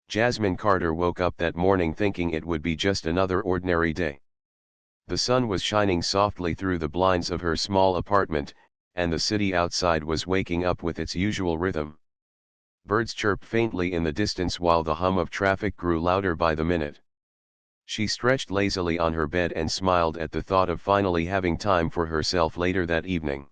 Jasmine Carter woke up that morning thinking it would be just another ordinary day. The sun was shining softly through the blinds of her small apartment, and the city outside was waking up with its usual rhythm. Birds chirped faintly in the distance while the hum of traffic grew louder by the minute. She stretched lazily on her bed and smiled at the thought of finally having time for herself later that evening.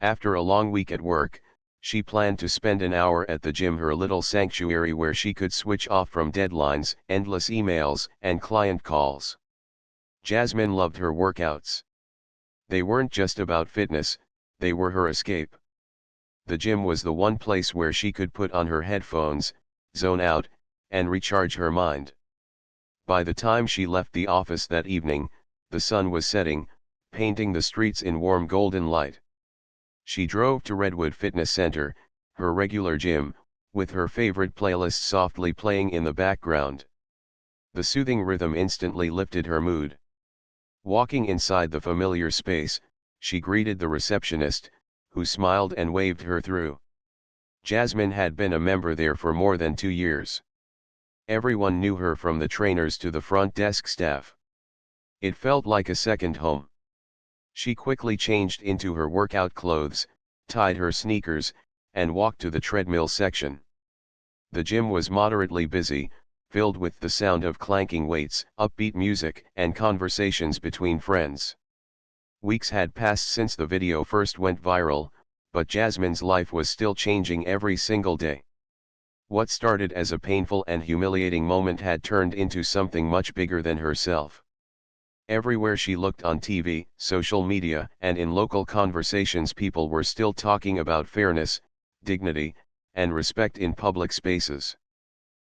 After a long week at work, she planned to spend an hour at the gym, her little sanctuary where she could switch off from deadlines, endless emails, and client calls. Jasmine loved her workouts. They weren't just about fitness, they were her escape. The gym was the one place where she could put on her headphones, zone out, and recharge her mind. By the time she left the office that evening, the sun was setting, painting the streets in warm golden light. She drove to Redwood Fitness Center, her regular gym, with her favorite playlist softly playing in the background. The soothing rhythm instantly lifted her mood. Walking inside the familiar space, she greeted the receptionist, who smiled and waved her through. Jasmine had been a member there for more than 2 years. Everyone knew her from the trainers to the front desk staff. It felt like a second home. She quickly changed into her workout clothes, tied her sneakers, and walked to the treadmill section. The gym was moderately busy, filled with the sound of clanking weights, upbeat music, and conversations between friends. Weeks had passed since the video first went viral, but Jasmine's life was still changing every single day. What started as a painful and humiliating moment had turned into something much bigger than herself. Everywhere she looked, on TV, social media, and in local conversations, people were still talking about fairness, dignity, and respect in public spaces.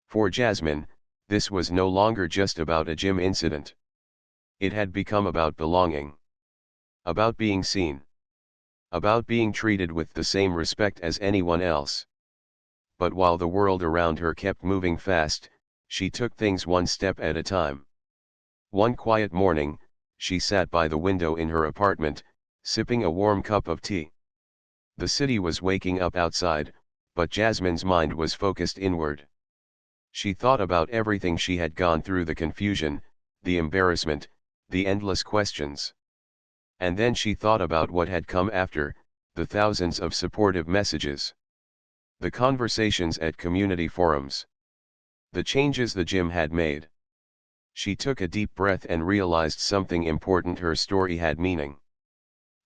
For Jasmine, this was no longer just about a gym incident. It had become about belonging. About being seen. About being treated with the same respect as anyone else. But while the world around her kept moving fast, she took things one step at a time. One quiet morning, she sat by the window in her apartment, sipping a warm cup of tea. The city was waking up outside, but Jasmine's mind was focused inward. She thought about everything she had gone through, the confusion, the embarrassment, the endless questions. And then she thought about what had come after, the thousands of supportive messages. The conversations at community forums. The changes the gym had made. She took a deep breath and realized something important: her story had meaning.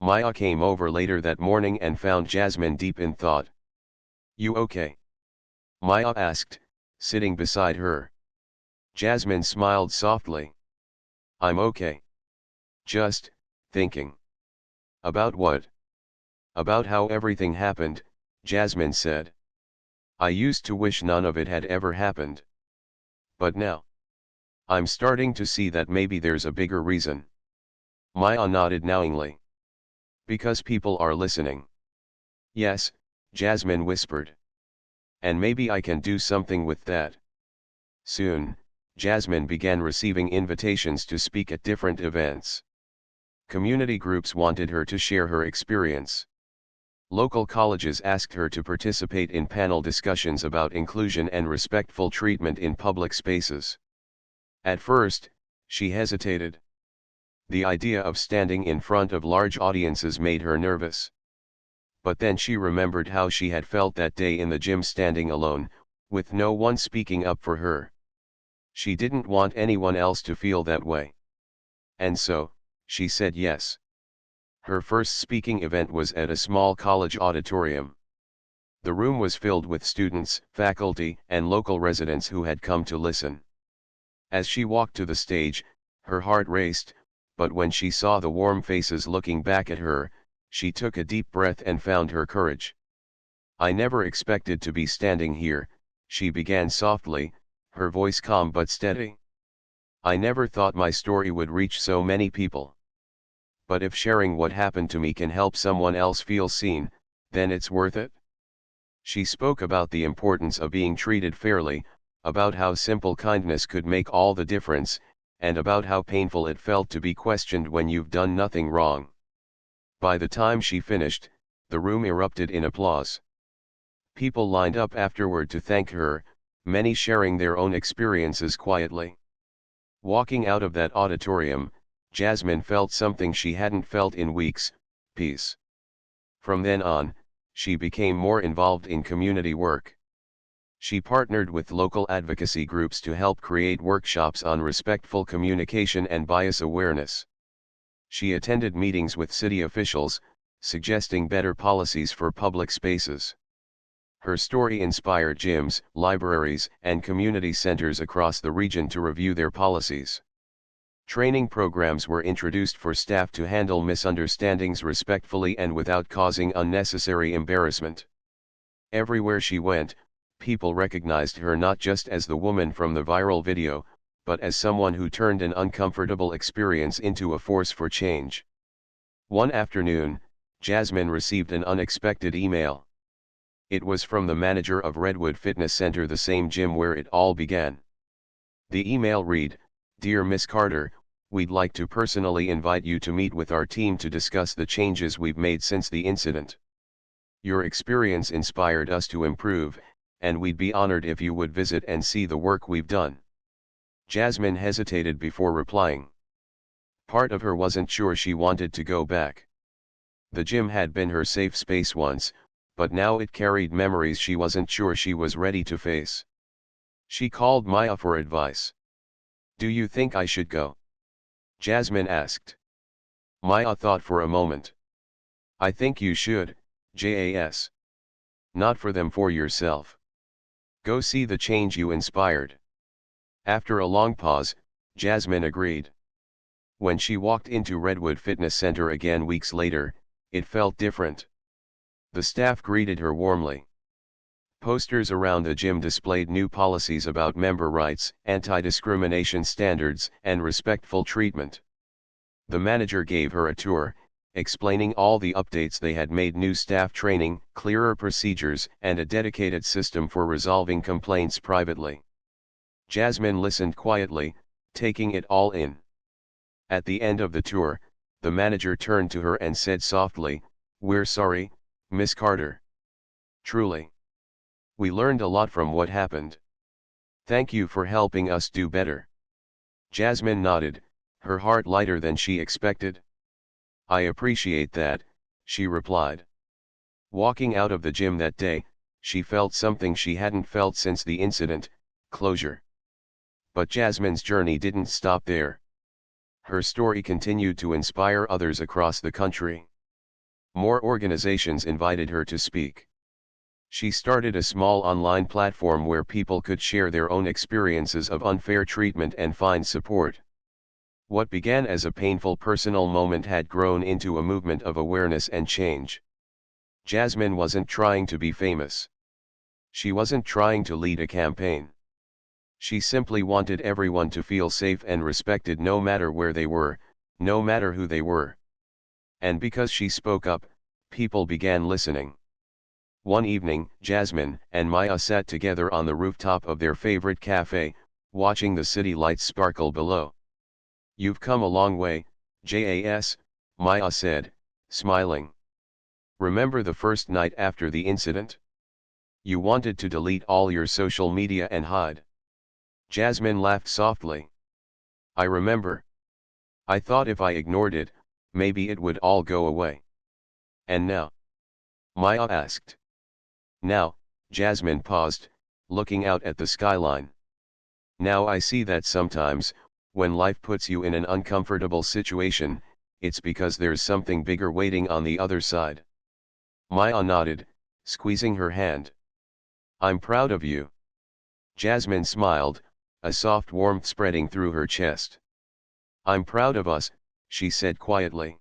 Maya came over later that morning and found Jasmine deep in thought. "You okay?" Maya asked, sitting beside her. Jasmine smiled softly. "I'm okay. Just thinking." "About what?" "About how everything happened," Jasmine said. "I used to wish none of it had ever happened. But now, I'm starting to see that maybe there's a bigger reason." Maya nodded knowingly. "Because people are listening." "Yes," Jasmine whispered. "And maybe I can do something with that." Soon, Jasmine began receiving invitations to speak at different events. Community groups wanted her to share her experience. Local colleges asked her to participate in panel discussions about inclusion and respectful treatment in public spaces. At first, she hesitated. The idea of standing in front of large audiences made her nervous. But then she remembered how she had felt that day in the gym, standing alone, with no one speaking up for her. She didn't want anyone else to feel that way. And so, she said yes. Her first speaking event was at a small college auditorium. The room was filled with students, faculty, and local residents who had come to listen. As she walked to the stage, her heart raced, but when she saw the warm faces looking back at her, she took a deep breath and found her courage. "I never expected to be standing here," she began softly, her voice calm but steady. "I never thought my story would reach so many people. But if sharing what happened to me can help someone else feel seen, then it's worth it." She spoke about the importance of being treated fairly, about how simple kindness could make all the difference, and about how painful it felt to be questioned when you've done nothing wrong. By the time she finished, the room erupted in applause. People lined up afterward to thank her, many sharing their own experiences quietly. Walking out of that auditorium, Jasmine felt something she hadn't felt in weeks: peace. From then on, she became more involved in community work. She partnered with local advocacy groups to help create workshops on respectful communication and bias awareness. She attended meetings with city officials, suggesting better policies for public spaces. Her story inspired gyms, libraries, and community centers across the region to review their policies. Training programs were introduced for staff to handle misunderstandings respectfully and without causing unnecessary embarrassment. Everywhere she went, people recognized her not just as the woman from the viral video, but as someone who turned an uncomfortable experience into a force for change. One afternoon, Jasmine received an unexpected email. It was from the manager of Redwood Fitness Center, the same gym where it all began. The email read, "Dear Miss Carter, we'd like to personally invite you to meet with our team to discuss the changes we've made since the incident. Your experience inspired us to improve, and we'd be honored if you would visit and see the work we've done." Jasmine hesitated before replying. Part of her wasn't sure she wanted to go back. The gym had been her safe space once, but now it carried memories she wasn't sure she was ready to face. She called Maya for advice. "Do you think I should go?" Jasmine asked. Maya thought for a moment. "I think you should, Jas. Not for them, for yourself. Go see the change you inspired." After a long pause, Jasmine agreed. When she walked into Redwood Fitness Center again weeks later, it felt different. The staff greeted her warmly. Posters around the gym displayed new policies about member rights, anti-discrimination standards, and respectful treatment. The manager gave her a tour, explaining all the updates they had made: new staff training, clearer procedures, and a dedicated system for resolving complaints privately. Jasmine listened quietly, taking it all in. At the end of the tour, the manager turned to her and said softly, "We're sorry, Miss Carter. Truly. We learned a lot from what happened. Thank you for helping us do better." Jasmine nodded, her heart lighter than she expected. "I appreciate that," she replied. Walking out of the gym that day, she felt something she hadn't felt since the incident: closure. But Jasmine's journey didn't stop there. Her story continued to inspire others across the country. More organizations invited her to speak. She started a small online platform where people could share their own experiences of unfair treatment and find support. What began as a painful personal moment had grown into a movement of awareness and change. Jasmine wasn't trying to be famous. She wasn't trying to lead a campaign. She simply wanted everyone to feel safe and respected, no matter where they were, no matter who they were. And because she spoke up, people began listening. One evening, Jasmine and Maya sat together on the rooftop of their favorite cafe, watching the city lights sparkle below. "You've come a long way, Jas," Maya said, smiling. "Remember the first night after the incident? You wanted to delete all your social media and hide." Jasmine laughed softly. "I remember. I thought if I ignored it, maybe it would all go away." "And now?" Maya asked. "Now," Jasmine paused, looking out at the skyline. "Now I see that sometimes, when life puts you in an uncomfortable situation, it's because there's something bigger waiting on the other side." Maya nodded, squeezing her hand. "I'm proud of you." Jasmine smiled, a soft warmth spreading through her chest. "I'm proud of us," she said quietly.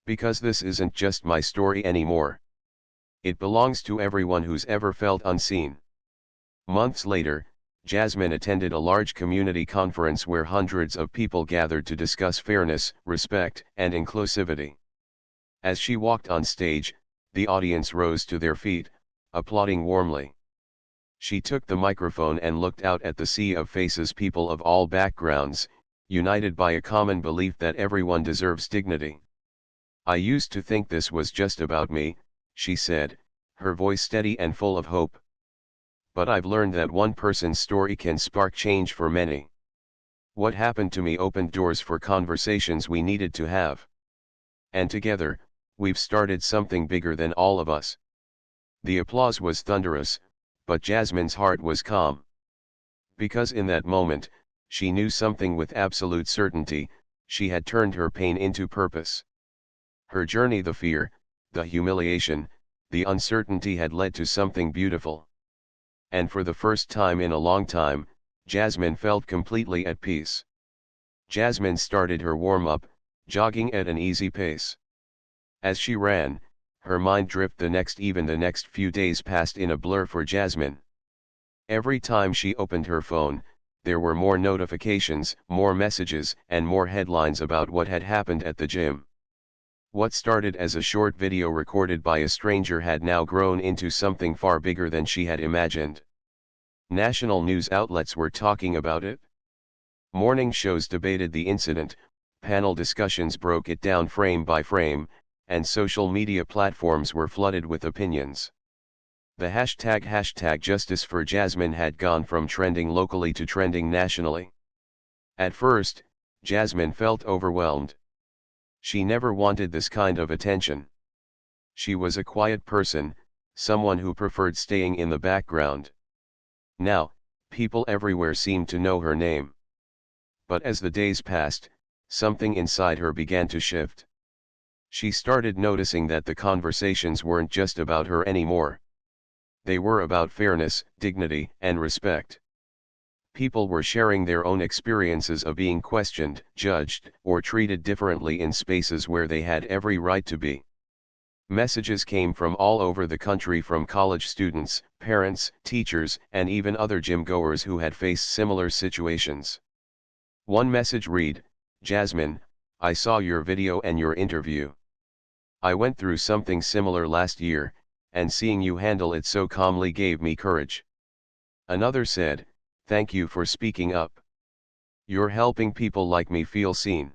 "Because this isn't just my story anymore. It belongs to everyone who's ever felt unseen." Months later, Jasmine attended a large community conference where hundreds of people gathered to discuss fairness, respect, and inclusivity. As she walked on stage, the audience rose to their feet, applauding warmly. She took the microphone and looked out at the sea of faces, people of all backgrounds, united by a common belief that everyone deserves dignity. "I used to think this was just about me," she said, her voice steady and full of hope. but I've learned that one person's story can spark change for many. What happened to me opened doors for conversations we needed to have. And together, we've started something bigger than all of us." The applause was thunderous, but Jasmine's heart was calm. Because in that moment, she knew something with absolute certainty: she had turned her pain into purpose. Her journey, the fear, the humiliation, the uncertainty, had led to something beautiful. And for the first time in a long time, Jasmine felt completely at peace. Jasmine started her warm-up, jogging at an easy pace. As she ran, her mind drifted. The next few days passed in a blur for Jasmine. Every time she opened her phone, there were more notifications, more messages, and more headlines about what had happened at the gym. What started as a short video recorded by a stranger had now grown into something far bigger than she had imagined. National news outlets were talking about it. Morning shows debated the incident, panel discussions broke it down frame by frame, and social media platforms were flooded with opinions. The hashtag Justice for Jasmine had gone from trending locally to trending nationally. At first, Jasmine felt overwhelmed. She never wanted this kind of attention. She was a quiet person, someone who preferred staying in the background. Now, people everywhere seemed to know her name. But as the days passed, something inside her began to shift. She started noticing that the conversations weren't just about her anymore. They were about fairness, dignity, and respect. People were sharing their own experiences of being questioned, judged, or treated differently in spaces where they had every right to be. Messages came from all over the country, from college students, parents, teachers, and even other gym-goers who had faced similar situations. One message read, "Jasmine, I saw your video and your interview. I went through something similar last year, and seeing you handle it so calmly gave me courage." Another said, "Thank you for speaking up. You're helping people like me feel seen."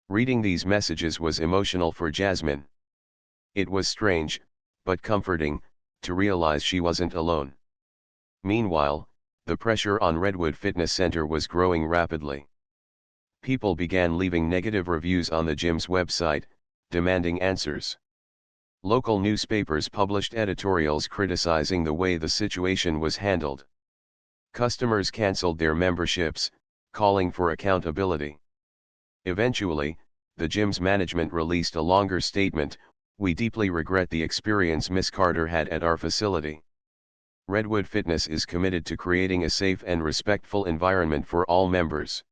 Reading these messages was emotional for Jasmine. It was strange, but comforting, to realize she wasn't alone. Meanwhile, the pressure on Redwood Fitness Center was growing rapidly. People began leaving negative reviews on the gym's website, demanding answers. Local newspapers published editorials criticizing the way the situation was handled. Customers canceled their memberships, calling for accountability. Eventually, the gym's management released a longer statement: "We deeply regret the experience Ms. Carter had at our facility. Redwood Fitness is committed to creating a safe and respectful environment for all members.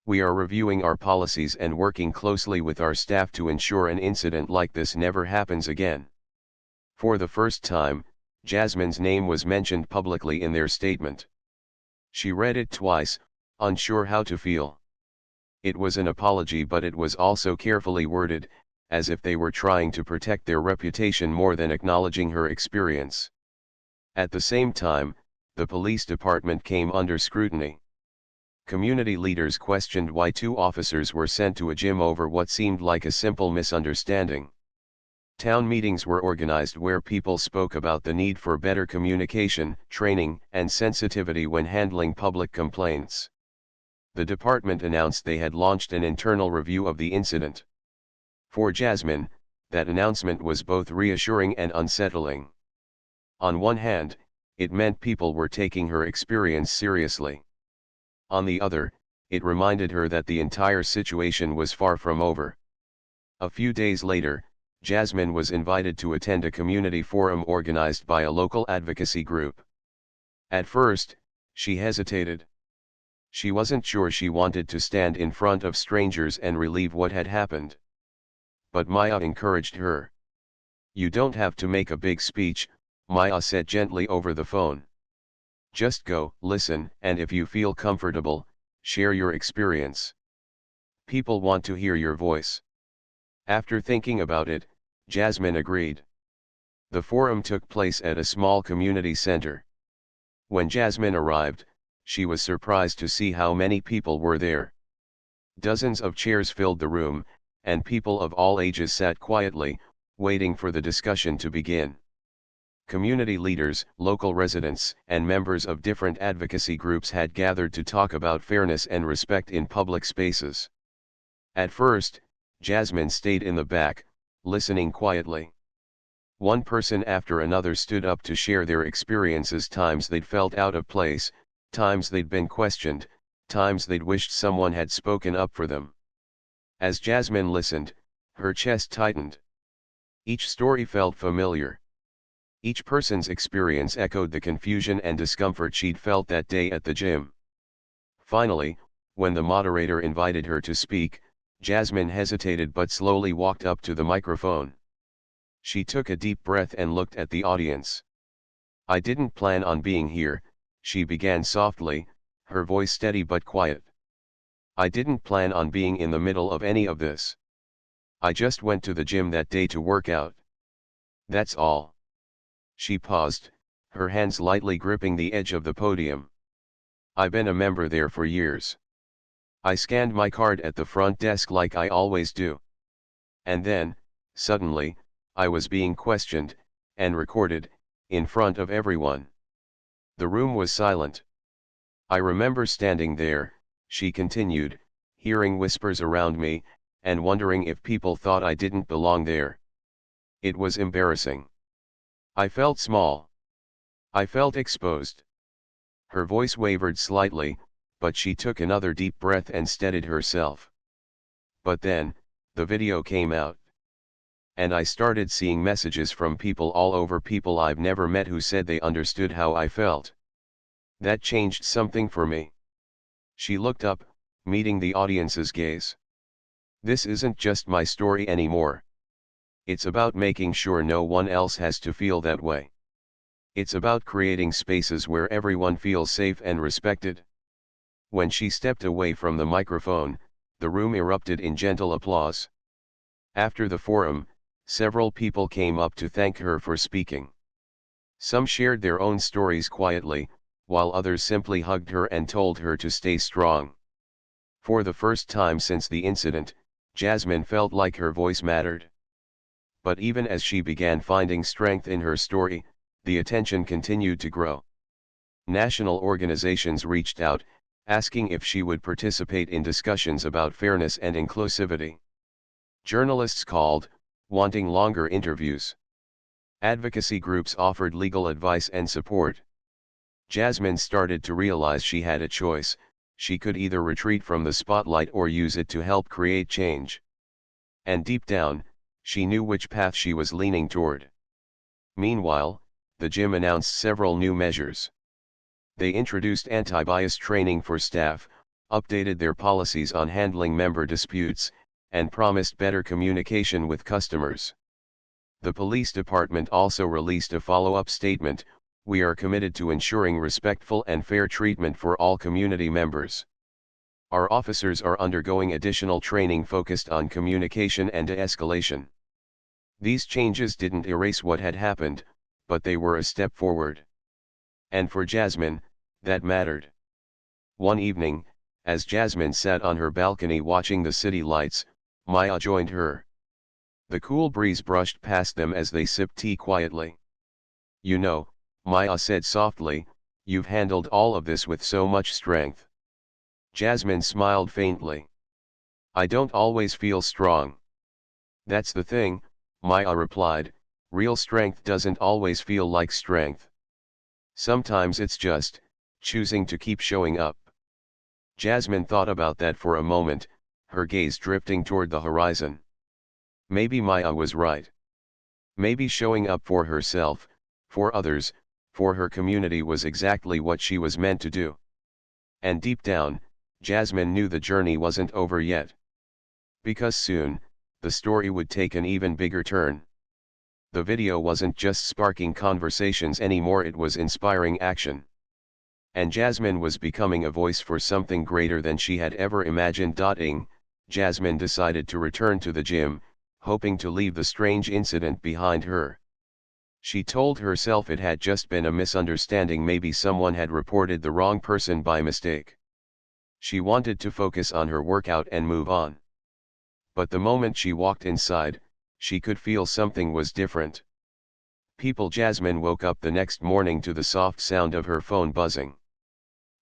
We are reviewing our policies and working closely with our staff to ensure an incident like this never happens again." For the first time, Jasmine's name was mentioned publicly in their statement. She read it twice, unsure how to feel. It was an apology, but it was also carefully worded, as if they were trying to protect their reputation more than acknowledging her experience. At the same time, the police department came under scrutiny. Community leaders questioned why 2 officers were sent to a gym over what seemed like a simple misunderstanding. Town meetings were organized where people spoke about the need for better communication, training, and sensitivity when handling public complaints. The department announced they had launched an internal review of the incident. For Jasmine, that announcement was both reassuring and unsettling. On one hand, it meant people were taking her experience seriously. On the other, it reminded her that the entire situation was far from over. A few days later, Jasmine was invited to attend a community forum organized by a local advocacy group. At first, she hesitated. She wasn't sure she wanted to stand in front of strangers and relieve what had happened. But Maya encouraged her. "You don't have to make a big speech," Maya said gently over the phone. "Just go, listen, and if you feel comfortable, share your experience. People want to hear your voice." After thinking about it, Jasmine agreed. The forum took place at a small community center. When Jasmine arrived, she was surprised to see how many people were there. Dozens of chairs filled the room, and people of all ages sat quietly, waiting for the discussion to begin. Community leaders, local residents, and members of different advocacy groups had gathered to talk about fairness and respect in public spaces. At first, Jasmine stayed in the back, listening quietly. One person after another stood up to share their experiences, times they'd felt out of place, times they'd been questioned, times they'd wished someone had spoken up for them. As Jasmine listened, her chest tightened. Each story felt familiar. Each person's experience echoed the confusion and discomfort she'd felt that day at the gym. Finally, when the moderator invited her to speak, Jasmine hesitated but slowly walked up to the microphone. She took a deep breath and looked at the audience. "I didn't plan on being here," she began softly, her voice steady but quiet. "I didn't plan on being in the middle of any of this. I just went to the gym that day to work out. That's all." She paused, her hands lightly gripping the edge of the podium. "I've been a member there for years. I scanned my card at the front desk like I always do. And then, suddenly, I was being questioned, and recorded, in front of everyone." The room was silent. "I remember standing there," she continued, "hearing whispers around me, and wondering if people thought I didn't belong there. It was embarrassing. I felt small. I felt exposed." Her voice wavered slightly, but she took another deep breath and steadied herself. "But then, the video came out. And I started seeing messages from people all over, people I've never met, who said they understood how I felt. That changed something for me." She looked up, meeting the audience's gaze. "This isn't just my story anymore. It's about making sure no one else has to feel that way. It's about creating spaces where everyone feels safe and respected." When she stepped away from the microphone, the room erupted in gentle applause. After the forum, several people came up to thank her for speaking. Some shared their own stories quietly, while others simply hugged her and told her to stay strong. For the first time since the incident, Jasmine felt like her voice mattered. But even as she began finding strength in her story, the attention continued to grow. National organizations reached out, asking if she would participate in discussions about fairness and inclusivity. Journalists called, wanting longer interviews. Advocacy groups offered legal advice and support. Jasmine started to realize she had a choice: she could either retreat from the spotlight or use it to help create change. And deep down, she knew which path she was leaning toward. Meanwhile, the gym announced several new measures. They introduced anti-bias training for staff, updated their policies on handling member disputes, and promised better communication with customers. The police department also released a follow-up statement: "We are committed to ensuring respectful and fair treatment for all community members. Our officers are undergoing additional training focused on communication and de-escalation." These changes didn't erase what had happened, but they were a step forward. And for Jasmine, that mattered. One evening, as Jasmine sat on her balcony watching the city lights, Maya joined her. The cool breeze brushed past them as they sipped tea quietly. "You know," Maya said softly, "you've handled all of this with so much strength." Jasmine smiled faintly. "I don't always feel strong." "That's the thing," Maya replied, "real strength doesn't always feel like strength. Sometimes it's just choosing to keep showing up." Jasmine thought about that for a moment, her gaze drifting toward the horizon. Maybe Maya was right. Maybe showing up for herself, for others, for her community was exactly what she was meant to do. And deep down, Jasmine knew the journey wasn't over yet. Because soon, the story would take an even bigger turn. The video wasn't just sparking conversations anymore, it was inspiring action. And Jasmine was becoming a voice for something greater than she had ever imagined. Jasmine decided to return to the gym, hoping to leave the strange incident behind her. She told herself it had just been a misunderstanding, maybe someone had reported the wrong person by mistake. She wanted to focus on her workout and move on. But the moment she walked inside, she could feel something was different. Jasmine woke up the next morning to the soft sound of her phone buzzing.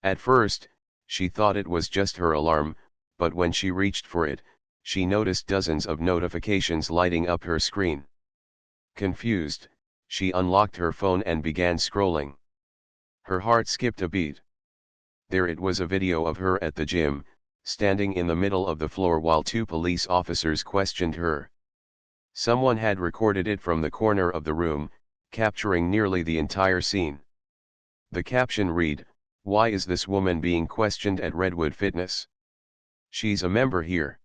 At first, she thought it was just her alarm, but when she reached for it, she noticed dozens of notifications lighting up her screen. Confused, she unlocked her phone and began scrolling. Her heart skipped a beat. There it was, a video of her at the gym, standing in the middle of the floor while two police officers questioned her. Someone had recorded it from the corner of the room, capturing nearly the entire scene. The caption read, "Why is this woman being questioned at Redwood Fitness? She's a member here."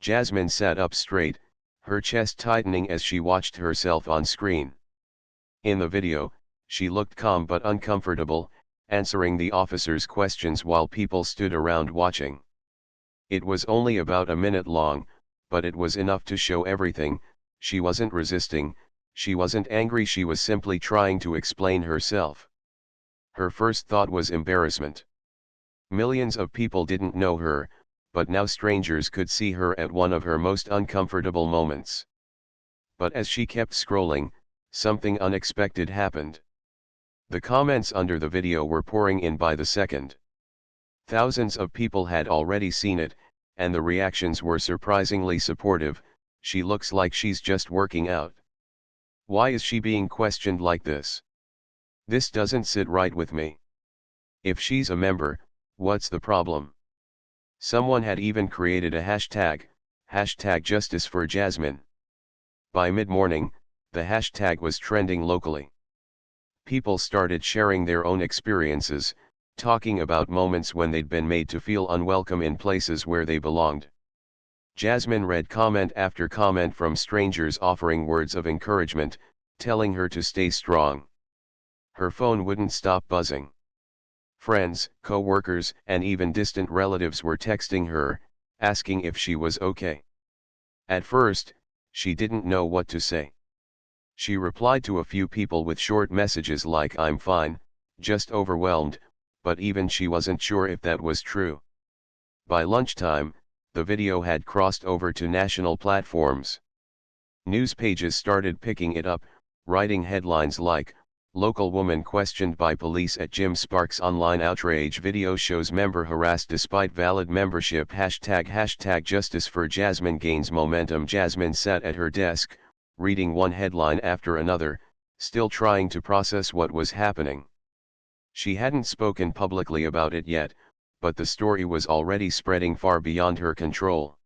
Jasmine sat up straight, her chest tightening as she watched herself on screen. In the video, she looked calm but uncomfortable, answering the officers' questions while people stood around watching. It was only about a minute long, but it was enough to show everything. She wasn't resisting, she wasn't angry, she was simply trying to explain herself. Her first thought was embarrassment. Millions of people didn't know her, but now strangers could see her at one of her most uncomfortable moments. But as she kept scrolling, something unexpected happened. The comments under the video were pouring in by the second. Thousands of people had already seen it, and the reactions were surprisingly supportive. "She looks like she's just working out. Why is she being questioned like this? This doesn't sit right with me. If she's a member, what's the problem?" Someone had even created a hashtag Justice for Jasmine. By mid-morning, the hashtag was trending locally. People started sharing their own experiences, talking about moments when they'd been made to feel unwelcome in places where they belonged. Jasmine read comment after comment from strangers offering words of encouragement, telling her to stay strong. Her phone wouldn't stop buzzing. Friends, co-workers, and even distant relatives were texting her, asking if she was okay. At first, she didn't know what to say. She replied to a few people with short messages like "I'm fine, just overwhelmed," but even she wasn't sure if that was true. By lunchtime, the video had crossed over to national platforms. News pages started picking it up, writing headlines like, "Local woman questioned by police at gym sparks online outrage, video shows member harassed despite valid membership, hashtag Justice for Jasmine gains momentum." Jasmine sat at her desk, reading one headline after another, still trying to process what was happening. She hadn't spoken publicly about it yet, but the story was already spreading far beyond her control.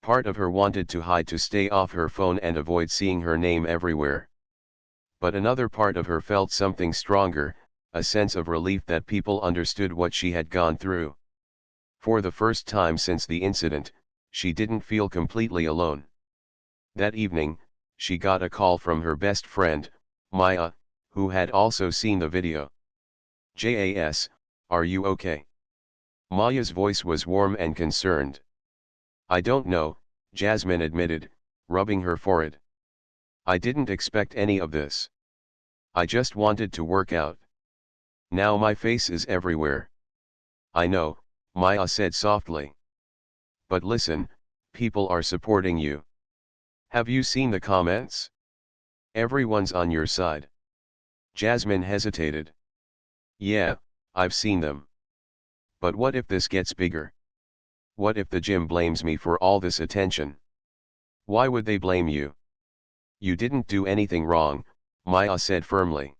Part of her wanted to hide, to stay off her phone and avoid seeing her name everywhere. But another part of her felt something stronger, a sense of relief that people understood what she had gone through. For the first time since the incident, she didn't feel completely alone. That evening, she got a call from her best friend, Maya, who had also seen the video. "Jas, are you okay?" Maya's voice was warm and concerned. "I don't know," Jasmine admitted, rubbing her forehead. "I didn't expect any of this. I just wanted to work out. Now my face is everywhere." "I know," Maya said softly. "But listen, people are supporting you. Have you seen the comments? Everyone's on your side." Jasmine hesitated. "Yeah, I've seen them. But what if this gets bigger? What if the gym blames me for all this attention?" "Why would they blame you? You didn't do anything wrong," Maya said firmly.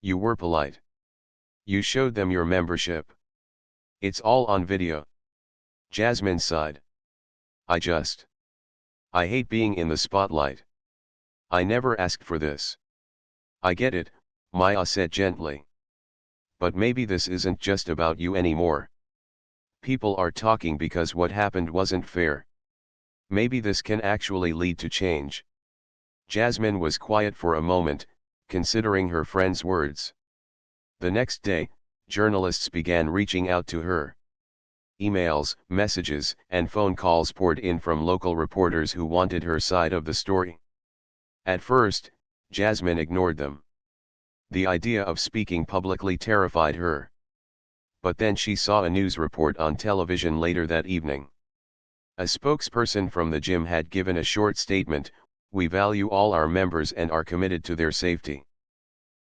"You were polite. You showed them your membership. It's all on video." Jasmine sighed. I hate being in the spotlight. I never asked for this." "I get it," Maya said gently. "But maybe this isn't just about you anymore. People are talking because what happened wasn't fair. Maybe this can actually lead to change." Jasmine was quiet for a moment, considering her friend's words. The next day, journalists began reaching out to her. Emails, messages, and phone calls poured in from local reporters who wanted her side of the story. At first, Jasmine ignored them. The idea of speaking publicly terrified her. But then she saw a news report on television later that evening. A spokesperson from the gym had given a short statement, We value all our members and are committed to their safety.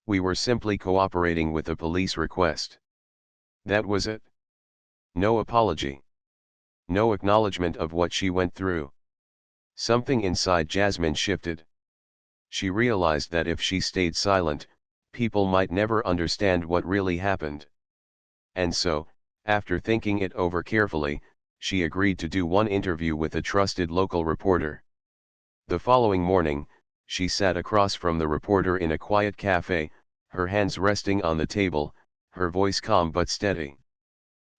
We were simply cooperating with the police request. That was it. No apology. No acknowledgement of what she went through. Something inside Jasmine shifted. She realized that if she stayed silent, people might never understand what really happened. And so, after thinking it over carefully, she agreed to do one interview with a trusted local reporter. The following morning, she sat across from the reporter in a quiet cafe, her hands resting on the table, her voice calm but steady.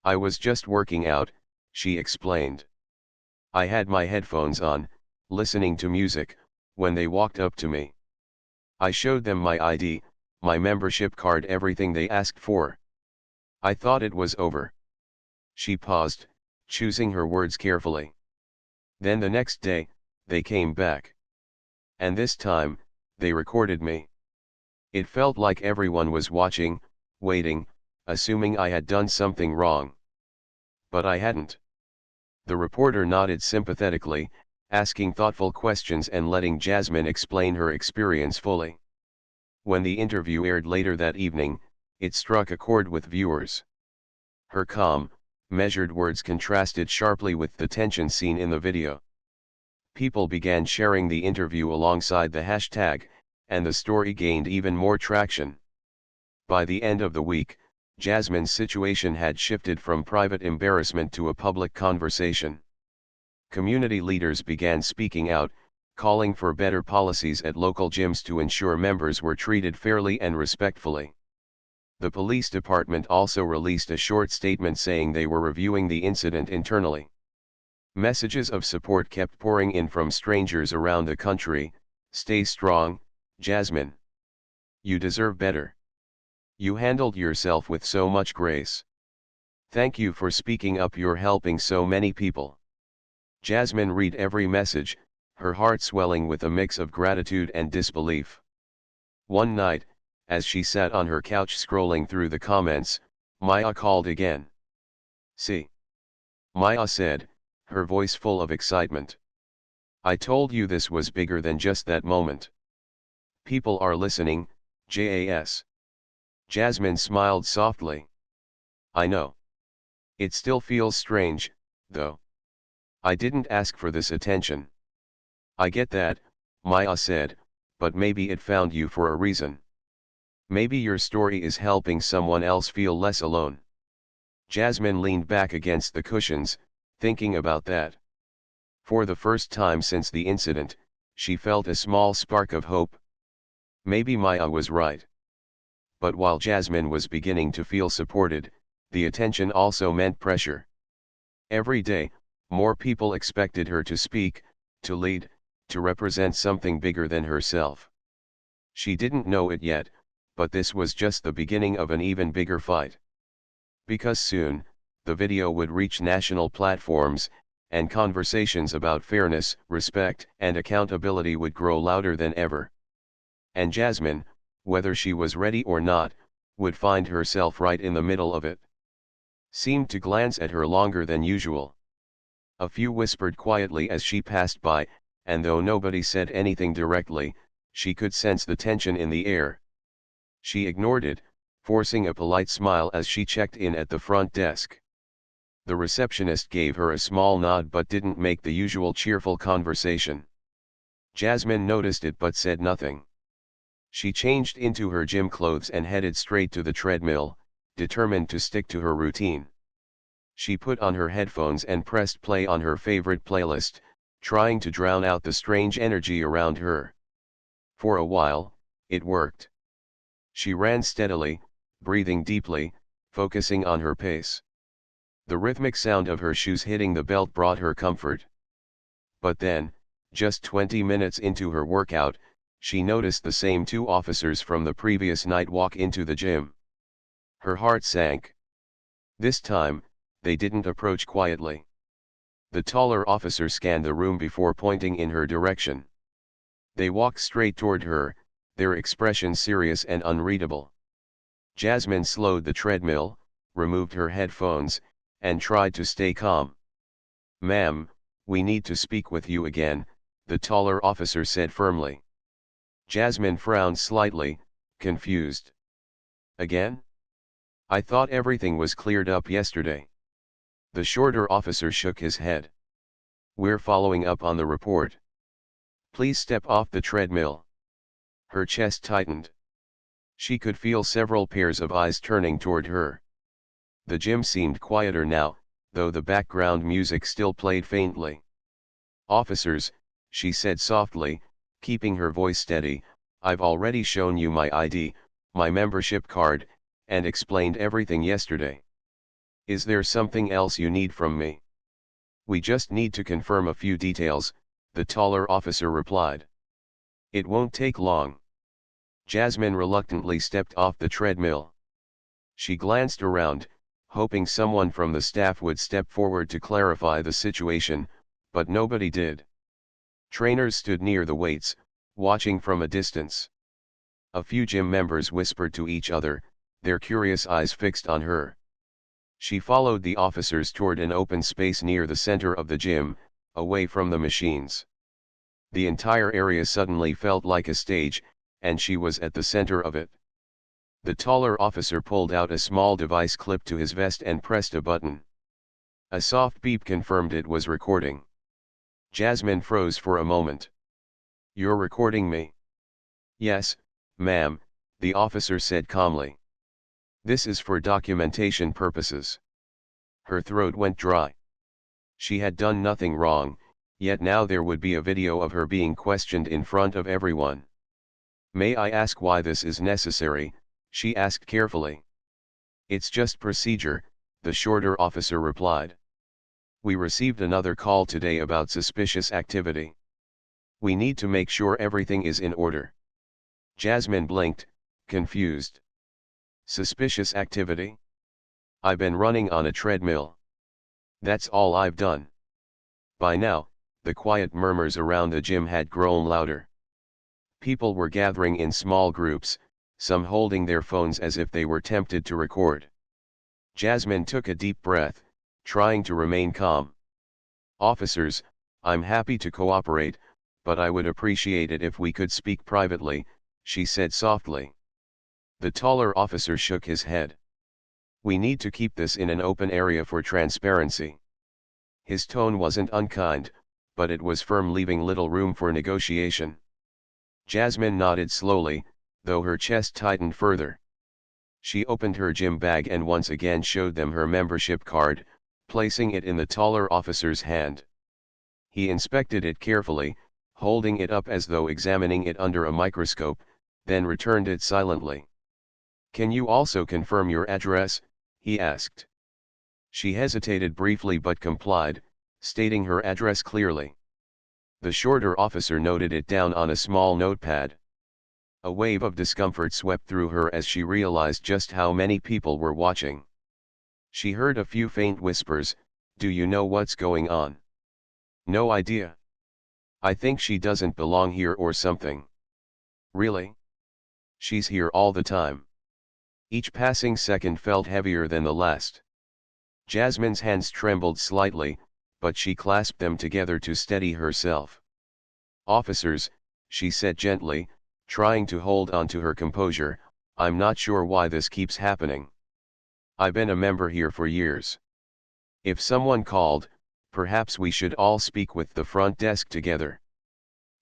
"I was just working out," she explained. "I had my headphones on, listening to music, when they walked up to me. I showed them my ID, my membership card, everything they asked for. I thought it was over." She paused, choosing her words carefully. "Then the next day, they came back. And this time, they recorded me. It felt like everyone was watching, waiting, assuming I had done something wrong. But I hadn't." The reporter nodded sympathetically, asking thoughtful questions and letting Jasmine explain her experience fully. When the interview aired later that evening, it struck a chord with viewers. Her calm, measured words contrasted sharply with the tension seen in the video. People began sharing the interview alongside the hashtag, and the story gained even more traction. By the end of the week, Jasmine's situation had shifted from private embarrassment to a public conversation. Community leaders began speaking out, calling for better policies at local gyms to ensure members were treated fairly and respectfully. The police department also released a short statement saying they were reviewing the incident internally. Messages of support kept pouring in from strangers around the country. "Stay strong, Jasmine. You deserve better. You handled yourself with so much grace. Thank you for speaking up. You're helping so many people." Jasmine read every message, her heart swelling with a mix of gratitude and disbelief. One night, as she sat on her couch scrolling through the comments, Maya called again. "See," Maya said, her voice full of excitement. "I told you this was bigger than just that moment. People are listening, Jas." Jasmine smiled softly. "I know. It still feels strange, though. I didn't ask for this attention." "I get that," Maya said, "but maybe it found you for a reason. Maybe your story is helping someone else feel less alone." Jasmine leaned back against the cushions, thinking about that. For the first time since the incident, she felt a small spark of hope. Maybe Maya was right. But while Jasmine was beginning to feel supported, the attention also meant pressure. Every day, more people expected her to speak, to lead, to represent something bigger than herself. She didn't know it yet, but this was just the beginning of an even bigger fight. Because soon, the video would reach national platforms, and conversations about fairness, respect, and accountability would grow louder than ever. And Jasmine, whether she was ready or not, would find herself right in the middle of it. Seemed to glance at her longer than usual. A few whispered quietly as she passed by, and though nobody said anything directly, she could sense the tension in the air. She ignored it, forcing a polite smile as she checked in at the front desk. The receptionist gave her a small nod but didn't make the usual cheerful conversation. Jasmine noticed it but said nothing. She changed into her gym clothes and headed straight to the treadmill, determined to stick to her routine. She put on her headphones and pressed play on her favorite playlist, trying to drown out the strange energy around her. For a while, it worked. She ran steadily, breathing deeply, focusing on her pace. The rhythmic sound of her shoes hitting the belt brought her comfort. But then, just 20 minutes into her workout, she noticed the same two officers from the previous night walk into the gym. Her heart sank. This time, they didn't approach quietly. The taller officer scanned the room before pointing in her direction. They walked straight toward her, their expression serious and unreadable. Jasmine slowed the treadmill, removed her headphones, and tried to stay calm. "Ma'am, we need to speak with you again," the taller officer said firmly. Jasmine frowned slightly, confused. Again? I thought everything was cleared up yesterday. The shorter officer shook his head. We're following up on the report. Please step off the treadmill. Her chest tightened. She could feel several pairs of eyes turning toward her. The gym seemed quieter now, though the background music still played faintly. Officers, she said softly, keeping her voice steady, I've already shown you my ID, my membership card, and explained everything yesterday. Is there something else you need from me? We just need to confirm a few details, the taller officer replied. It won't take long. Jasmine reluctantly stepped off the treadmill. She glanced around, hoping someone from the staff would step forward to clarify the situation, but nobody did. Trainers stood near the weights, watching from a distance. A few gym members whispered to each other, their curious eyes fixed on her. She followed the officers toward an open space near the center of the gym, away from the machines. The entire area suddenly felt like a stage, and she was at the center of it. The taller officer pulled out a small device clipped to his vest and pressed a button. A soft beep confirmed it was recording. Jasmine froze for a moment. You're recording me? Yes, ma'am, the officer said calmly. This is for documentation purposes. Her throat went dry. She had done nothing wrong, yet now there would be a video of her being questioned in front of everyone. May I ask why this is necessary? She asked carefully. It's just procedure, the shorter officer replied. We received another call today about suspicious activity. We need to make sure everything is in order. Jasmine blinked, confused. Suspicious activity? I've been running on a treadmill. That's all I've done. By now, the quiet murmurs around the gym had grown louder. People were gathering in small groups, some holding their phones as if they were tempted to record. Jasmine took a deep breath, trying to remain calm. Officers, I'm happy to cooperate, but I would appreciate it if we could speak privately, she said softly. The taller officer shook his head. We need to keep this in an open area for transparency. His tone wasn't unkind, but it was firm, leaving little room for negotiation. Jasmine nodded slowly, though her chest tightened further. She opened her gym bag and once again showed them her membership card, placing it in the taller officer's hand. He inspected it carefully, holding it up as though examining it under a microscope, then returned it silently. Can you also confirm your address? He asked. She hesitated briefly but complied, stating her address clearly. The shorter officer noted it down on a small notepad. A wave of discomfort swept through her as she realized just how many people were watching. She heard a few faint whispers, do you know what's going on? No idea. I think she doesn't belong here or something. Really? She's here all the time. Each passing second felt heavier than the last. Jasmine's hands trembled slightly, but she clasped them together to steady herself. Officers, she said gently, trying to hold on to her composure, I'm not sure why this keeps happening. I've been a member here for years. If someone called, perhaps we should all speak with the front desk together.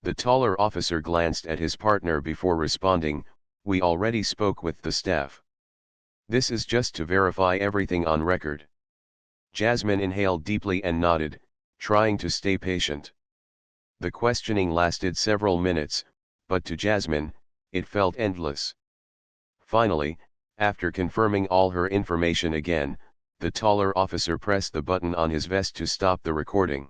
The taller officer glanced at his partner before responding, we already spoke with the staff. This is just to verify everything on record. Jasmine inhaled deeply and nodded, trying to stay patient. The questioning lasted several minutes, but to Jasmine, it felt endless. Finally, after confirming all her information again, the taller officer pressed the button on his vest to stop the recording.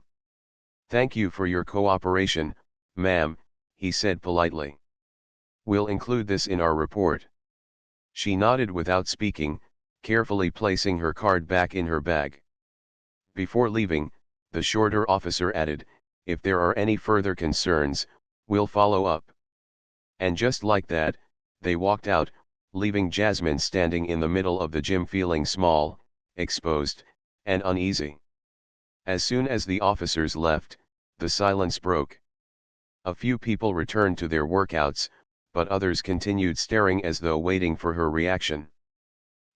Thank you for your cooperation, ma'am, he said politely. We'll include this in our report. She nodded without speaking, carefully placing her card back in her bag. Before leaving, the shorter officer added, if there are any further concerns, we'll follow up. And just like that, they walked out, leaving Jasmine standing in the middle of the gym feeling small, exposed, and uneasy. As soon as the officers left, the silence broke. A few people returned to their workouts, but others continued staring as though waiting for her reaction.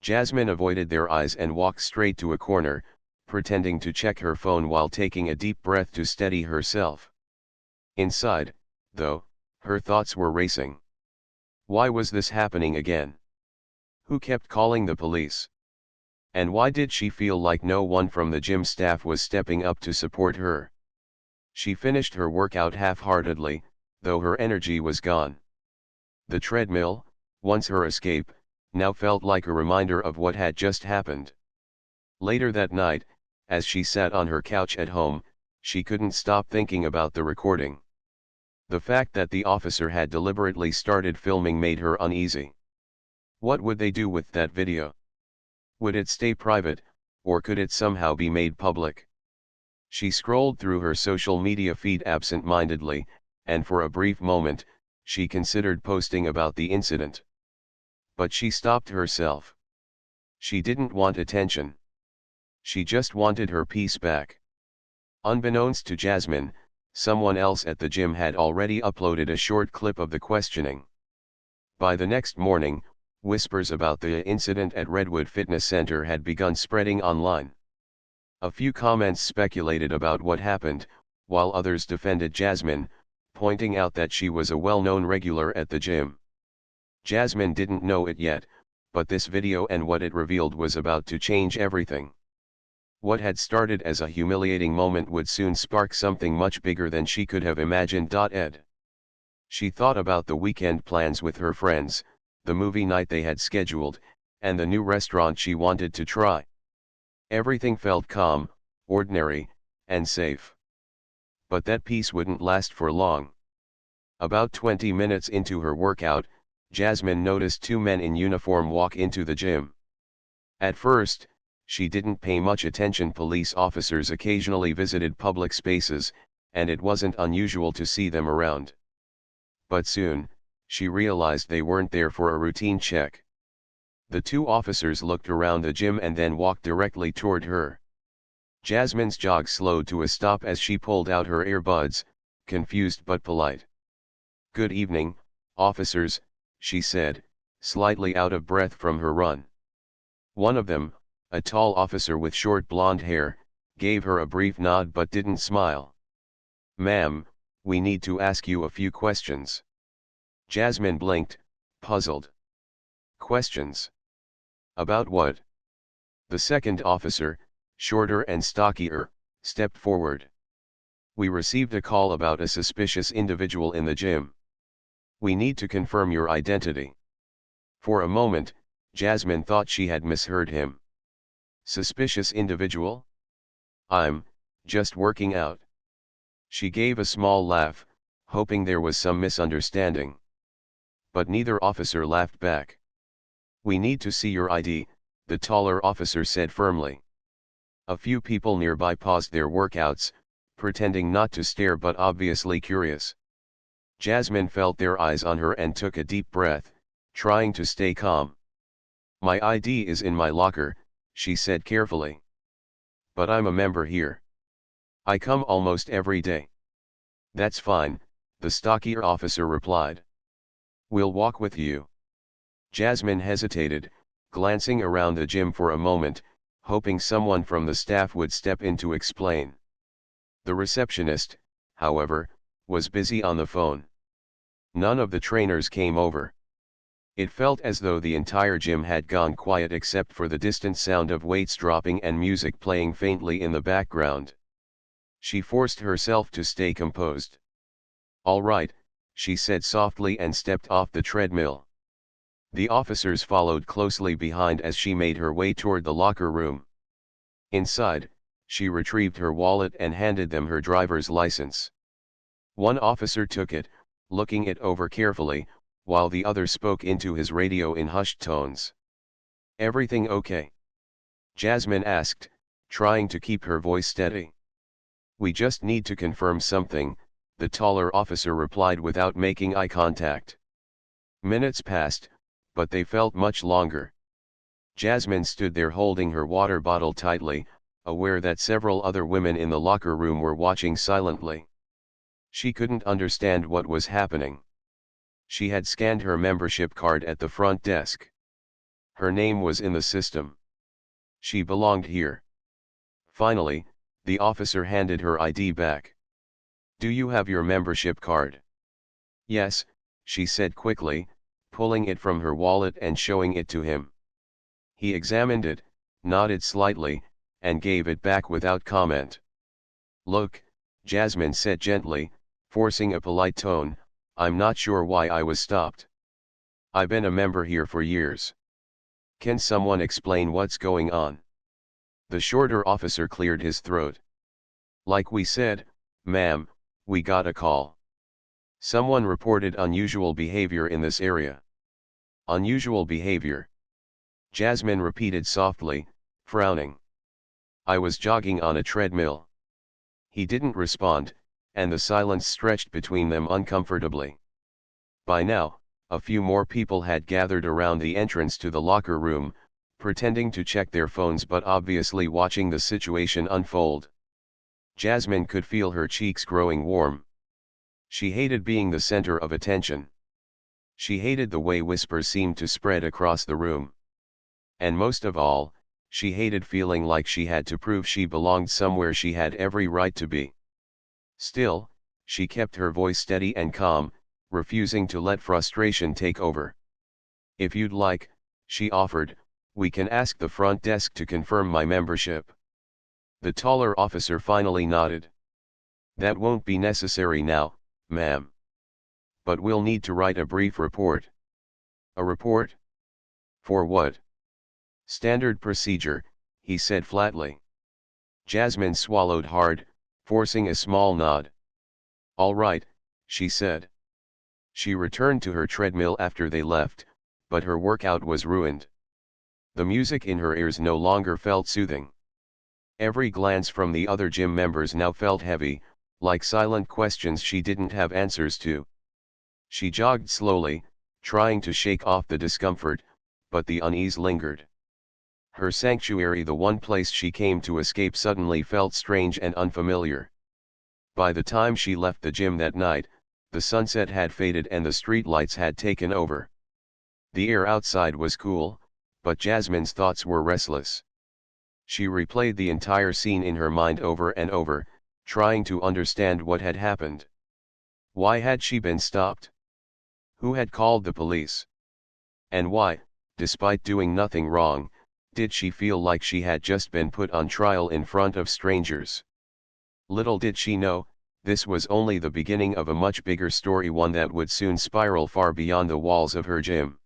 Jasmine avoided their eyes and walked straight to a corner, pretending to check her phone while taking a deep breath to steady herself. Inside, though, her thoughts were racing. Why was this happening again? Who kept calling the police? And why did she feel like no one from the gym staff was stepping up to support her? She finished her workout half-heartedly, though her energy was gone. The treadmill, once her escape, now felt like a reminder of what had just happened. Later that night, as she sat on her couch at home, she couldn't stop thinking about the recording. The fact that the officer had deliberately started filming made her uneasy. What would they do with that video? Would it stay private, or could it somehow be made public? She scrolled through her social media feed absent-mindedly, and for a brief moment, she considered posting about the incident. But she stopped herself. She didn't want attention. She just wanted her peace back. Unbeknownst to Jasmine, someone else at the gym had already uploaded a short clip of the questioning. By the next morning, whispers about the incident at Redwood Fitness Center had begun spreading online. A few comments speculated about what happened, while others defended Jasmine, pointing out that she was a well-known regular at the gym. Jasmine didn't know it yet, but this video and what it revealed was about to change everything. What had started as a humiliating moment would soon spark something much bigger than she could have imagined. She thought about the weekend plans with her friends, the movie night they had scheduled, and the new restaurant she wanted to try. Everything felt calm, ordinary, and safe. But that peace wouldn't last for long. About 20 minutes into her workout, Jasmine noticed two men in uniform walk into the gym. At first, she didn't pay much attention. Police officers occasionally visited public spaces, and it wasn't unusual to see them around. But soon, she realized they weren't there for a routine check. The two officers looked around the gym and then walked directly toward her. Jasmine's jog slowed to a stop as she pulled out her earbuds, confused but polite. "Good evening, officers," she said, slightly out of breath from her run. One of them, a tall officer with short blonde hair, gave her a brief nod but didn't smile. "Ma'am, we need to ask you a few questions." Jasmine blinked, puzzled. "Questions? About what?" The second officer, shorter and stockier, stepped forward. "We received a call about a suspicious individual in the gym. We need to confirm your identity." For a moment, Jasmine thought she had misheard him. "Suspicious individual? I'm just working out." She gave a small laugh, hoping there was some misunderstanding. But neither officer laughed back. "We need to see your ID," the taller officer said firmly. A few people nearby paused their workouts, pretending not to stare but obviously curious. Jasmine felt their eyes on her and took a deep breath, trying to stay calm. "My ID is in my locker," she said carefully. "But I'm a member here. I come almost every day." "That's fine," the stockier officer replied. "We'll walk with you." Jasmine hesitated, glancing around the gym for a moment, hoping someone from the staff would step in to explain. The receptionist, however, was busy on the phone. None of the trainers came over. It felt as though the entire gym had gone quiet except for the distant sound of weights dropping and music playing faintly in the background. She forced herself to stay composed. "All right," she said softly and stepped off the treadmill. The officers followed closely behind as she made her way toward the locker room. Inside, she retrieved her wallet and handed them her driver's license. One officer took it, looking it over carefully, while the other spoke into his radio in hushed tones. "Everything okay?" Jasmine asked, trying to keep her voice steady. "We just need to confirm something," the taller officer replied without making eye contact. Minutes passed, but they felt much longer. Jasmine stood there holding her water bottle tightly, aware that several other women in the locker room were watching silently. She couldn't understand what was happening. She had scanned her membership card at the front desk. Her name was in the system. She belonged here. Finally, the officer handed her ID back. "Do you have your membership card?" "Yes," she said quickly, pulling it from her wallet and showing it to him. He examined it, nodded slightly, and gave it back without comment. "Look," Jasmine said gently, forcing a polite tone, "I'm not sure why I was stopped. I've been a member here for years. Can someone explain what's going on?" The shorter officer cleared his throat. "Like we said, ma'am, we got a call. Someone reported unusual behavior in this area." "Unusual behavior?" Jasmine repeated softly, frowning. "I was jogging on a treadmill." He didn't respond, and the silence stretched between them uncomfortably. By now, a few more people had gathered around the entrance to the locker room, pretending to check their phones but obviously watching the situation unfold. Jasmine could feel her cheeks growing warm. She hated being the center of attention. She hated the way whispers seemed to spread across the room. And most of all, she hated feeling like she had to prove she belonged somewhere she had every right to be. Still, she kept her voice steady and calm, refusing to let frustration take over. "If you'd like," she offered, "we can ask the front desk to confirm my membership." The taller officer finally nodded. "That won't be necessary now, ma'am. But we'll need to write a brief report." "A report? For what?" "Standard procedure," he said flatly. Jasmine swallowed hard, forcing a small nod. "All right," she said. She returned to her treadmill after they left, but her workout was ruined. The music in her ears no longer felt soothing. Every glance from the other gym members now felt heavy, like silent questions she didn't have answers to. She jogged slowly, trying to shake off the discomfort, but the unease lingered. Her sanctuary, the one place she came to escape, suddenly felt strange and unfamiliar. By the time she left the gym that night, the sunset had faded and the streetlights had taken over. The air outside was cool, but Jasmine's thoughts were restless. She replayed the entire scene in her mind over and over, trying to understand what had happened. Why had she been stopped? Who had called the police? And why, despite doing nothing wrong, did she feel like she had just been put on trial in front of strangers? Little did she know, this was only the beginning of a much bigger story, one that would soon spiral far beyond the walls of her gym.